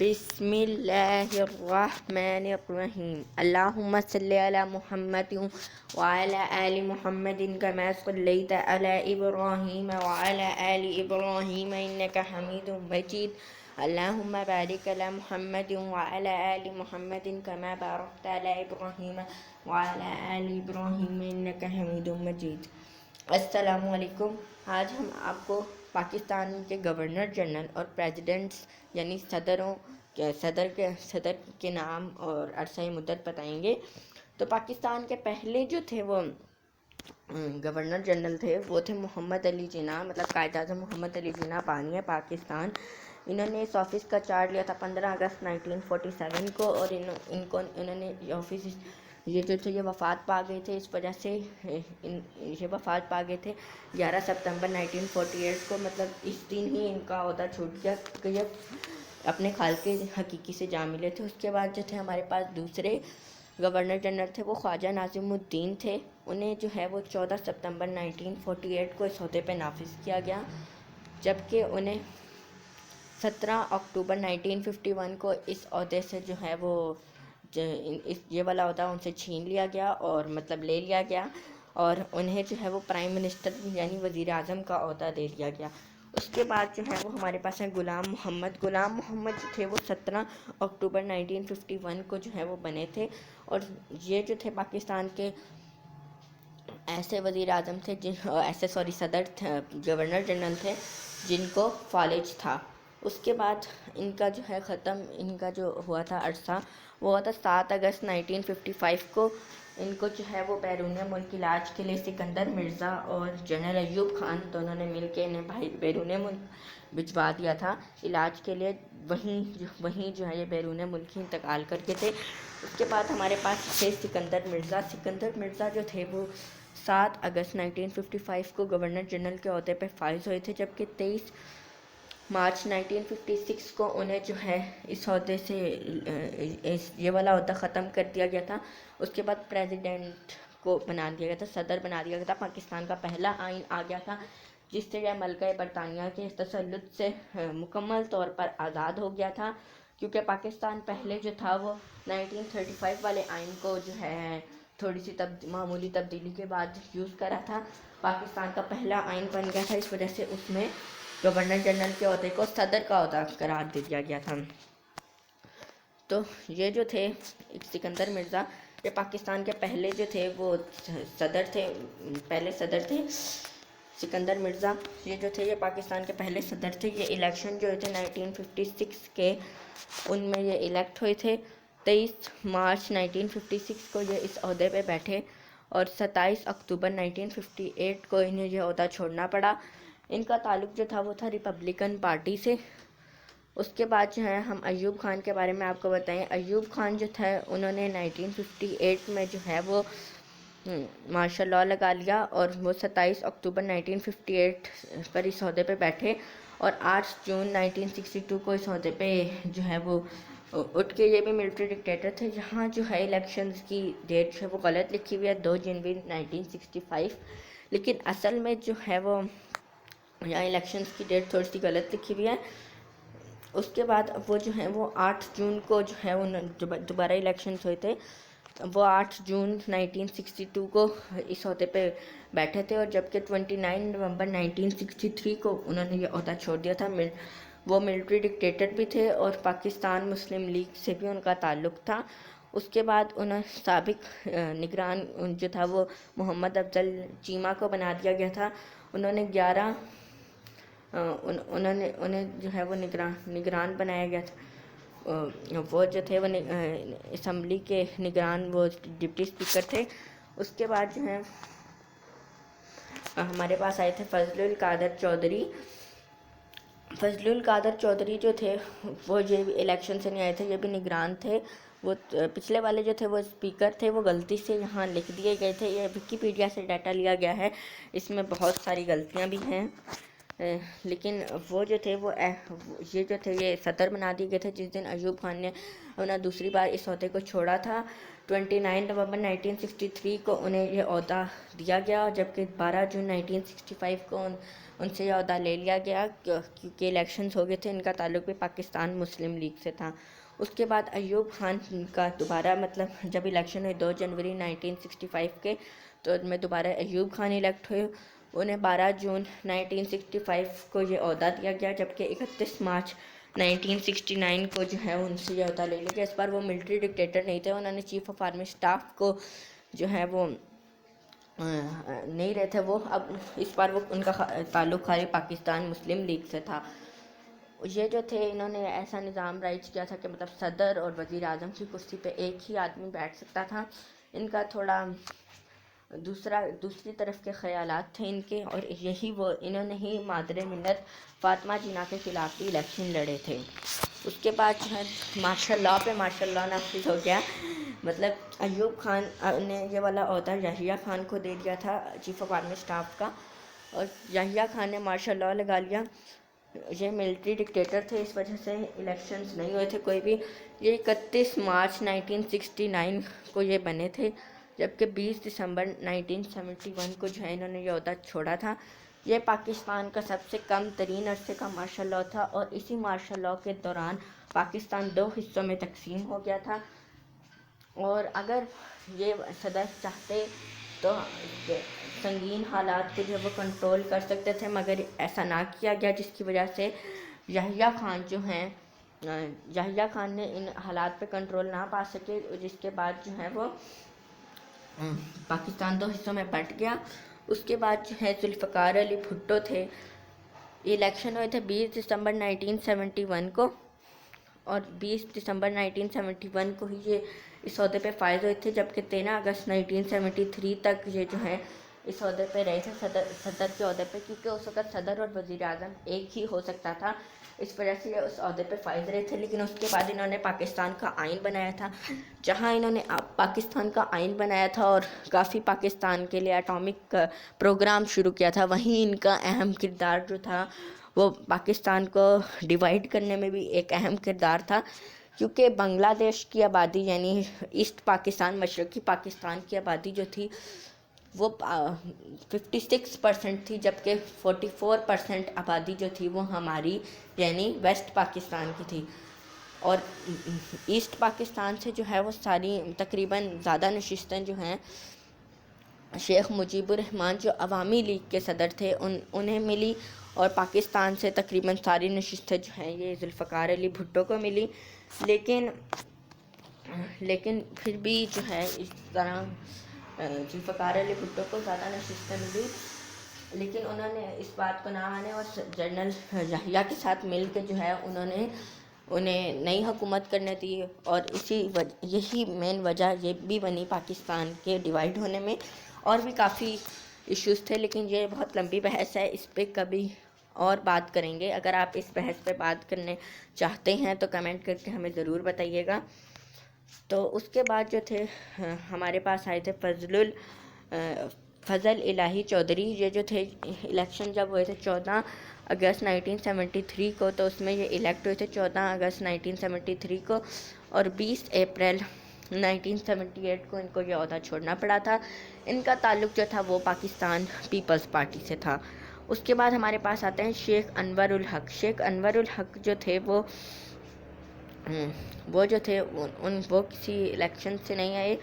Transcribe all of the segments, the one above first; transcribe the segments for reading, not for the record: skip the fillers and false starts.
बिस्मिल्लाहिर्रहमानिर्रहीम। अल्लाहुम्मा सल्लि अला मुहम्मदिन व अला आलि मुहम्मदिन कमा सल्लैता अला इब्राहीम व अला आलि इब्राहीम इन्नका हमीदुम मजीद। अल्लाहुम्मा बारिक अला मुहम्मदिन व अला आलि मुहम्मदिन कमा बारकता अला इब्राहीम व अला आलि इब्राहीम इन्नका हमीदुम मजीद। अस्सलामु अलैकुम। आज हम आपको पाकिस्तान के गवर्नर जनरल और प्रेसिडेंट्स यानी सदर के नाम और अरसा मुद्दत बताएंगे। तो पाकिस्तान के पहले जो थे वो गवर्नर जनरल थे वो थे मोहम्मद अली जिन्ना, मतलब कायद-ए-आज़म मोहम्मद अली जिन्ना बानिया पाकिस्तान। इन्होंने इस ऑफिस का चार्ज लिया था 15 अगस्त 1947 को और इन्होंने ऑफिस ये जो थे ये वफ़ात पा गए थे। इस वजह से ये वफ़ात पा गए थे 11 सितंबर 1948 को, मतलब इस दिन ही इनका ओहदा छूट गया कि ये अपने खालिक़े हकीकी से जा मिले थे। उसके बाद जो थे हमारे पास दूसरे गवर्नर जनरल थे वो ख्वाजा नाज़िमुद्दीन थे। उन्हें जो है वो 14 सितंबर 1948 को इस ओहदे पे नाफिज किया गया, जबकि उन्हें 17 अक्टूबर 1951 को इस ओहदे से जो है वो ये वाला ओहदा उनसे छीन लिया गया और मतलब ले लिया गया और उन्हें जो है वो प्राइम मिनिस्टर यानी वज़ीर आज़म का ओहदा दे दिया गया। उसके बाद जो है वो हमारे पास है गुलाम मोहम्मद जो थे वो 17 अक्टूबर 1951 को जो है वो बने थे और ये जो थे पाकिस्तान के ऐसे वज़ीर आज़म थे गवर्नर जनरल थे जिनको फॉलेज था। उसके बाद इनका जो हुआ था अरसा वो हुआ था 7 अगस्त 1955 को। इनको जो है वो बैरून मुल्क इलाज के लिए सिकंदर मिर्ज़ा और जनरल अयूब खान दोनों ने मिल के इन्हें बैरून मुल्क भिजवा दिया था इलाज के लिए। वहीं जो है ये बैरून मुल्क ही इंतकाल करके थे। उसके बाद हमारे पास थे सिकंदर मिर्ज़ा जो थे वो 7 अगस्त 1955 को गवर्नर जनरल के ओहदे पे फाइज हुए थे, जबकि 23 मार्च 1956 को उन्हें जो है इस ओहदे से ये वाला ओहदा ख़त्म कर दिया गया था। उसके बाद प्रेसिडेंट को बना दिया गया था, सदर बना दिया गया था। पाकिस्तान का पहला आइन आ गया था जिससे यह मलका बरतानिया के तसल्लुत से मुकम्मल तौर पर आज़ाद हो गया था, क्योंकि पाकिस्तान पहले जो था वो 1935 वाले आइन को जो है थोड़ी सी मामूली तब्दीली के बाद यूज़ करा था। पाकिस्तान का पहला आइन बन गया था, इस वजह से उसमें गवर्नर जनरल के ओहदे को सदर का ओहदा करार दे दिया गया था। तो ये जो थे सिकंदर मिर्ज़ा ये पाकिस्तान के पहले जो थे वो पहले सदर थे। सिकंदर मिर्ज़ा ये जो थे ये पाकिस्तान के पहले सदर थे। ये इलेक्शन जो थे 1956 के उनमें ये इलेक्ट हुए थे। 23 मार्च 1956 को ये इस ओहदे पे बैठे और 27 अक्टूबर 1958 को इन्हें यह ओहदा छोड़ना पड़ा। इनका ताल्लुक़ जो था वो था रिपब्लिकन पार्टी से। उसके बाद जो है हम अयूब खान के बारे में आपको बताएं। अयूब खान जो था उन्होंने 1958 में जो है वो मार्शल लॉ लगा लिया और वो 27 अक्टूबर 1958 पर इस ओहदे पे बैठे और 8 जून 1962 को इस ओहदे पे जो है वो उठ के, ये भी मिलिट्री डिक्टेटर थे। यहाँ जो है इलेक्शंस की डेट जो है वो गलत लिखी हुई है 2 जनवरी 1965, लेकिन असल में जो है वो यहाँ इलेक्शंस की डेट थोड़ी सी गलत लिखी हुई है। उसके बाद वो जो है वो 8 जून को जो है वो दोबारा इलेक्शंस हुए थे। वो 8 जून 1962 को इस ओहदे पे बैठे थे और जबकि 29 नवंबर 1963 को उन्होंने ये ओहदा छोड़ दिया था। वो मिलिट्री डिक्टेटर भी थे और पाकिस्तान मुस्लिम लीग से भी उनका ताल्लुक़ था। उसके बाद उन्हें साबिक निगरान जो था वो मोहम्मद अफजल चीमा को बना दिया गया था। उन्हें जो है वो निगरान बनाया गया था। वो जो थे वो असम्बली के निगरान वो डिप्टी स्पीकर थे। उसके बाद जो है हमारे पास आए थे फजलुल कादर चौधरी जो थे वो ये इलेक्शन से नहीं आए थे, ये भी निगरान थे। वो पिछले वाले जो थे वो स्पीकर थे, वो गलती से यहाँ लिख दिए गए थे। ये विकिपीडिया से डाटा लिया गया है, इसमें बहुत सारी गलतियाँ भी हैं। लेकिन वो जो थे ये जो थे ये सदर बना दिए गए थे जिस दिन अयूब खान ने अपना दूसरी बार इस ओहदे को छोड़ा था। 29 नवंबर 1963 को उन्हें ये ओहदा दिया गया, जबकि 12 जून 1965 को उनसे ये ओहदा ले लिया गया क्योंकि इलेक्शंस हो गए थे। इनका ताल्लुक भी पाकिस्तान मुस्लिम लीग से था। उसके बाद अयूब खान का दोबारा मतलब जब इलेक्शन हुए 2 जनवरी 1965 के, तो उनमें दोबारा अयूब खान इलेक्ट हुए। उन्हें 12 जून 1965 को ये ओहदा दिया गया, जबकि 31 मार्च 1969 को जो है उनसे ये ओहदा ले लिया गया। इस बार वो मिलिट्री डिक्टेटर नहीं थे, उन्होंने चीफ ऑफ आर्मी स्टाफ को जो है वो नहीं रहे थे वो। अब इस बार वो उनका ताल्लुक खाली पाकिस्तान मुस्लिम लीग से था। ये जो थे इन्होंने ऐसा निज़ाम राइज किया था कि मतलब सदर और वज़ीर आज़म की कुर्सी पे एक ही आदमी बैठ सकता था। इनका थोड़ा दूसरी तरफ के ख़यालात थे इनके, और यही वो इन्होंने ही मादरे मिल्लत फ़ातिमा जिन्ना के ख़िलाफ़ भी इलेक्शन लड़े थे। उसके बाद जो है मार्शल लॉ नाफिज हो गया। मतलब अयूब खान ने ये वाला ओहदा याहिया खान को दे दिया था, चीफ ऑफ आर्मी स्टाफ का, और याहिया खान ने मार्शल लॉ लगा लिया। ये मिलिट्री डिक्टेटर थे, इस वजह से इलेक्शंस नहीं हुए थे कोई भी। ये 31 मार्च 1969 को ये बने थे, जबकि 20 दिसंबर 1971 को जो है इन्होंने ये ओहदा छोड़ा था। ये पाकिस्तान का सबसे कम तरीन अरसे का मार्शल लॉ था, और इसी मार्शल लॉ के दौरान पाकिस्तान 2 हिस्सों में तकसीम हो गया था। और अगर ये सदर चाहते तो संगीन हालात को जो वो कंट्रोल कर सकते थे, मगर ऐसा ना किया गया, जिसकी वजह से याहिया खान ने इन हालात पे कंट्रोल ना पा सके, जिसके बाद जो है वो पाकिस्तान 2 हिस्सों में बंट गया। उसके बाद जो है जुल्फ़िकार अली भुट्टो थे। इलेक्शन हुए थे 20 दिसंबर 1971 को, और 20 दिसंबर 1971 को ही ये इस ओहदे पे फायज हुए थे, जबकि 13 अगस्त 1973 तक ये जो है इस ओहदे पे रहे थे, सदर के ओहदे पे, क्योंकि उस वक्त सदर और वज़ीर आज़म एक ही हो सकता था, इस वजह से ये उस ओहदे पे फायज रहे थे। लेकिन उसके बाद इन्होंने पाकिस्तान का आइन बनाया था। जहाँ इन्होंने पाकिस्तान का आइन बनाया था और काफ़ी पाकिस्तान के लिए एटॉमिक प्रोग्राम शुरू किया था, वहीं इनका अहम किरदार जो था वो पाकिस्तान को डिवाइड करने में भी एक अहम किरदार था, क्योंकि बांग्लादेश की आबादी यानी ईस्ट पाकिस्तान, मशरक़ी पाकिस्तान की आबादी जो थी वो 56% थी, जबकि 44% आबादी जो थी वो हमारी यानी वेस्ट पाकिस्तान की थी। और ईस्ट पाकिस्तान से जो है वो सारी तकरीबन ज़्यादा नशिस्तें जो हैं शेख मुजीबुर रहमान जो अवामी लीग के सदर थे उन्हें मिली, और पाकिस्तान से तकरीबन सारी नशिस्तें जो हैं ये जुल्फ़िकार अली भुट्टो को मिली। लेकिन फिर भी जो है इस तरह जुल्फ़िकार अली भुट्टो को ज़्यादा नशिस्तें मिली, लेकिन उन्होंने इस बात को ना माने और जनरल याहिया के साथ मिल के जो है उन्हें नई हुकूमत करने दी। और यही मेन वजह ये भी बनी पाकिस्तान के डिवाइड होने में। और भी काफ़ी इश्यूज़ थे, लेकिन ये बहुत लंबी बहस है, इस पे कभी और बात करेंगे। अगर आप इस बहस पे बात करने चाहते हैं तो कमेंट करके हमें ज़रूर बताइएगा। तो उसके बाद जो थे हमारे पास आए थे फ़ज़ल इलाही चौधरी। ये जो थे इलेक्शन जब हुए थे 14 अगस्त 1973 को, तो उसमें ये इलेक्ट हुए थे 14 अगस्त 1973 को, और 20 अप्रैल 1978 को इनको ये ओहदा छोड़ना पड़ा था। इनका ताल्लुक़ जो था वो पाकिस्तान पीपल्स पार्टी से था। उसके बाद हमारे पास आते हैं शेख अनवर उल हक। शेख अनवर उल हक जो थे वो जो थे वो किसी इलेक्शन से नहीं आए।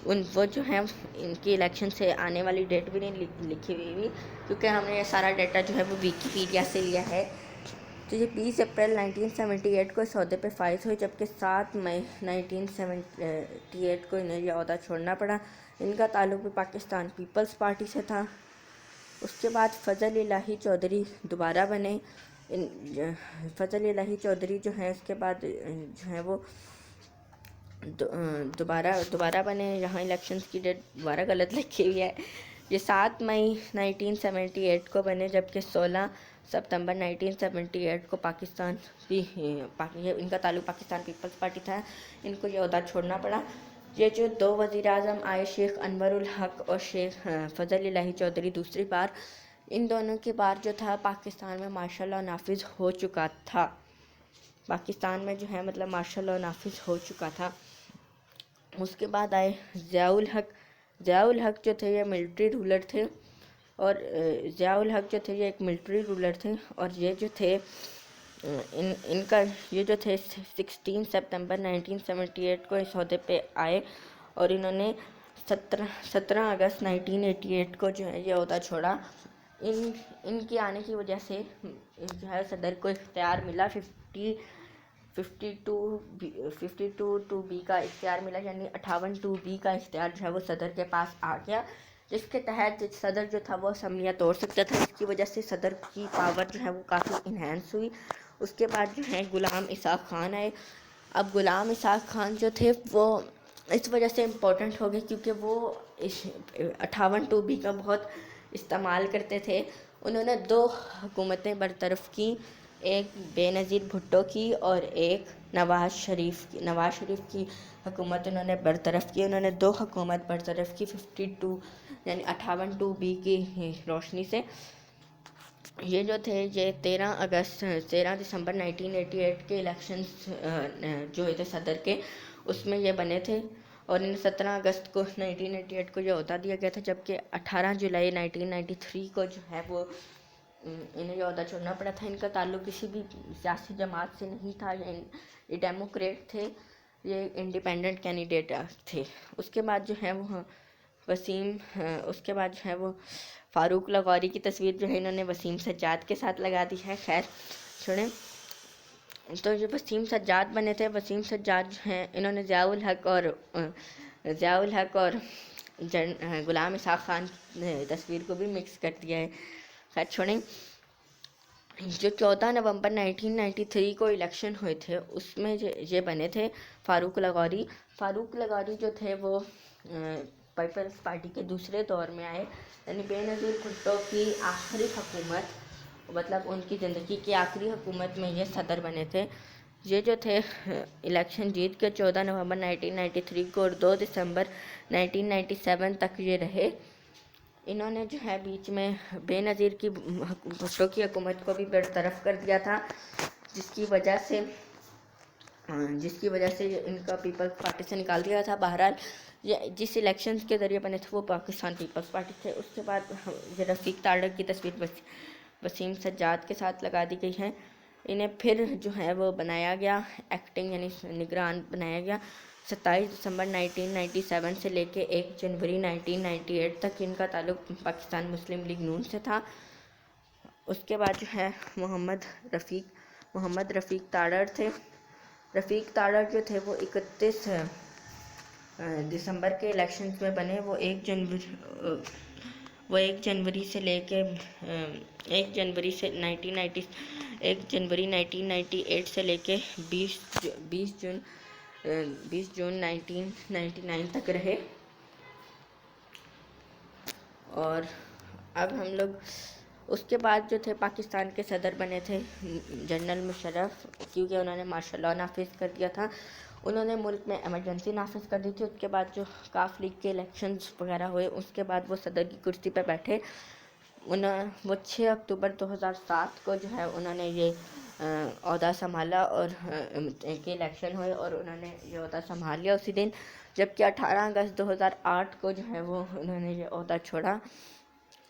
वो जो हैं इनकी इलेक्शन से आने वाली डेट भी नहीं लिखी हुई, क्योंकि हमने ये सारा डाटा जो है वो विकीपीडिया से लिया है। तो ये 20 अप्रैल 1978 को इस ओहदे पे फाइज हुई, जबकि 7 मई 1978 को इन्हें यह ओहदा छोड़ना पड़ा। इनका ताल्लुक़ भी पाकिस्तान पीपल्स पार्टी से था। उसके बाद फ़ज़ल इलाही चौधरी दोबारा बने। फ़ज़ल इलाही चौधरी जो हैं उसके बाद जो है वो दोबारा बने। यहाँ इलेक्शंस की डेट दोबारा गलत लिखी हुई है। ये 7 मई 1978 को बने, जबकि 16 सितंबर 1978 को इनका ताल्लुक़ पाकिस्तान पीपल्स पार्टी था। इनको ये ओहदा छोड़ना पड़ा। ये जो 2 वज़ीर आज़म आए, शेख अनवर उल हक और शेख फ़ज़ल इलाही चौधरी, दूसरी बार इन दोनों के बाद जो था पाकिस्तान में मार्शल लॉ नाफिज हो चुका था। पाकिस्तान में जो है मतलब मार्शल लॉ नाफिज हो चुका था। उसके बाद आए ज़ियाउल हक। ज़ियाउल हक जो थे ये मिलिट्री रूलर थे, और ज़ियाउल हक जो थे ये एक मिलिट्री रूलर थे, और ये जो थे इनका ये जो थे 16 सितंबर 1978 को इस ओहदे पे आए, और इन्होंने 17 अगस्त 1988 को जो है ये ओहदा छोड़ा। इनके आने की वजह से जो है सदर को इख्तियार मिला 52 का इख्तियार मिला, यानी 58 का इख्तियार जो है वो सदर के पास आ गया, जिसके तहत सदर जो था वो असम्बलियाँ तोड़ सकता था। इसकी वजह से सदर की पावर जो है वो काफ़ी इन्हेंस हुई। उसके बाद जो है गुलाम इसाक खान आए। अब गुलाम इसाक खान जो थे वो इस वजह से इम्पोर्टेंट हो गए क्योंकि वो इस 58 का बहुत इस्तेमाल करते थे। उन्होंने 2 हुकूमतें बरतरफ की, एक बेनज़ीर भुट्टो की और एक नवाज़ शरीफ की हुकूमत उन्होंने बरतरफ की। उन्होंने 2 हुकूमत बरतरफ की 52 यानी 58 की रोशनी से। ये जो थे ये 13 दिसंबर 1988 के इलेक्शंस जो हुए थे सदर के, उसमें ये बने थे, और इन्हें 17 अगस्त को 1988 को ये ओहदा दिया गया था, जबकि 18 जुलाई 1993 को जो है वो इन्हें ये ओहदा छोड़ना पड़ा था। इनका ताल्लुक किसी भी सियासी जमात से नहीं था, ये डेमोक्रेट थे, ये इंडिपेंडेंट कैंडिडेट थे। उसके बाद जो है वो उसके बाद जो है वो फ़ारूक लगारी की तस्वीर जो है इन्होंने वसीम सज्जाद के साथ लगा दी है। खैर छोड़ें, तो जो वसीम सज्जाद बने थे, वसीम सज्जाद जो हैं इन्होंने ज़ियाउल हक और गुलाम इसाक खान तस्वीर को भी मिक्स कर दिया है। खैर छोड़ें, जो 14 नवंबर 1993 को इलेक्शन हुए थे उसमें ये बने थे फ़ारूक लगारी जो थे वो पीपल्स पार्टी के दूसरे दौर में आए, यानी बेनज़ीर भुट्टो की आखिरी हुकूमत, मतलब उनकी ज़िंदगी की आखिरी हुकूमत में ये सदर बने थे। ये जो थे इलेक्शन जीत के 14 नवंबर 1993 को और 2 दिसंबर 1997 तक ये रहे। इन्होंने जो है बीच में बेनज़ीर की भुट्टो की हुकूमत को भी बरतरफ कर दिया था, जिसकी वजह से इनका पीपल्स पार्टी से निकाल दिया था। बहरहाल ये जिस इलेक्शंस के ज़रिए बने थे वो पाकिस्तान पीपल्स पार्टी थे। उसके बाद ये रफ़ीक ताड़क की तस्वीर वसीम सज्जाद के साथ लगा दी गई है। इन्हें फिर जो है वो बनाया गया, एक्टिंग यानी निगरान बनाया गया। 27 दिसंबर 1997 से लेके 1 जनवरी 1998 तक इनका ताल्लुक पाकिस्तान मुस्लिम लीग नून से था। उसके बाद जो है मोहम्मद रफ़ीक ताड़र थे। रफ़ीक ताड़र जो थे वो 31 दिसंबर के इलेक्शंस में बने। वो 1 जनवरी से लेके 1 जनवरी 1998 से लेके 20 जून 1999 तक रहे। और अब हम लोग उसके बाद जो थे पाकिस्तान के सदर बने थे जनरल मुशर्रफ, क्योंकि उन्होंने मार्शल लॉ नाफिज कर दिया था। उन्होंने मुल्क में एमरजेंसी नाफिज कर दी थी। उसके बाद जो काफ लीग के इलेक्शंस वगैरह हुए, उसके बाद वो सदर की कुर्सी पर बैठे। वो 6 अक्टूबर 2007 को जो है उन्होंने ये ओहदा संभाला, और के इलेक्शन हुए और उन्होंने ये ओहदा संभाल लिया उसी दिन। जबकि 18 अगस्त 2008 को जो है वो उन्होंने ये ओहदा छोड़ा।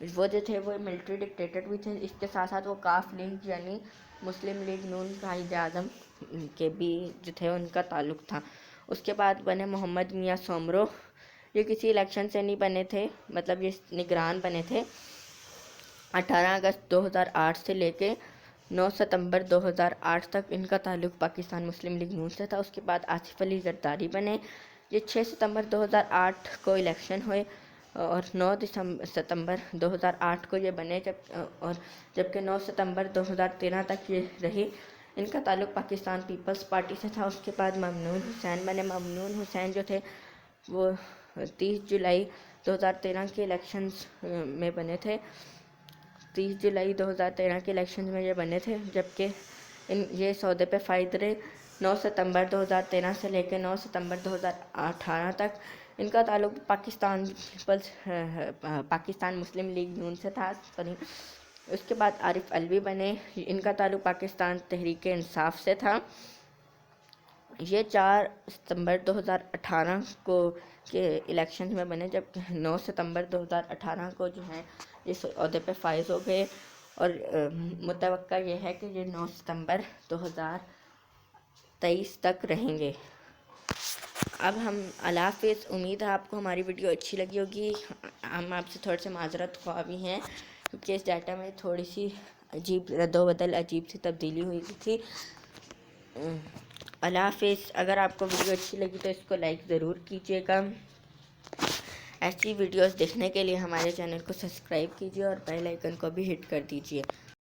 वो जो थे वो मिलिट्री डिक्टेटर भी थे। इसके साथ साथ वो काफ लीग यानी मुस्लिम लीग नून कायद आज़म के भी जो थे उनका ताल्लुक़ था। उसके बाद बने मोहम्मद मियाँ सोमरो। ये किसी इलेक्शन से नहीं बने थे, मतलब ये निगरान बने थे। 18 अगस्त 2008 से लेके 9 सितंबर 2008 तक इनका ताल्लुक़ पाकिस्तान मुस्लिम लीग नून से था। उसके बाद आसिफ अली जरदारी बने। ये 6 सितंबर 2008 को इलेक्शन हुए और 9 सितंबर 2008 को ये बने, जबकि 9 सितंबर 2013 तक ये रहे। इनका ताल्लुक़ पाकिस्तान पीपल्स पार्टी से था। उसके बाद ममनून हुसैन बने। ममनून हुसैन जो थे वो 30 जुलाई 2013 के इलेक्शंस में बने थे। 30 जुलाई 2013 के इलेक्शन में ये बने थे, जबकि ये सौदे पे फायद रहे। 9 सितंबर 2013 से लेकर 9 सितंबर 2018 तक इनका ताल्लुक पाकिस्तान मुस्लिम लीग नून से था, सॉरी। उसके बाद आरिफ अलवी बने, इनका ताल्लुक पाकिस्तान तहरीक इंसाफ से था। ये 4 सितंबर 2018 को के इलेक्शन में बने, जब 9 सितंबर 2018 को जो है इस ओहदे पे फाइज हो गए। और मुतवक्का ये है कि ये 9 सितंबर 2023 तक रहेंगे। अब हम अल्लाह हाफ़िज़। उम्मीद है आपको हमारी वीडियो अच्छी लगी होगी। हम आपसे थोड़े से माजरत ख्वाह भी हैं क्योंकि इस डाटा में थोड़ी सी अजीब रद्दोबदल, अजीब सी तब्दीली हुई थी। अल्लाह हाफ़िज़। अगर आपको वीडियो अच्छी लगी तो इसको लाइक ज़रूर कीजिएगा। ऐसी वीडियोस देखने के लिए हमारे चैनल को सब्सक्राइब कीजिए और बेल आइकन को भी हिट कर दीजिए।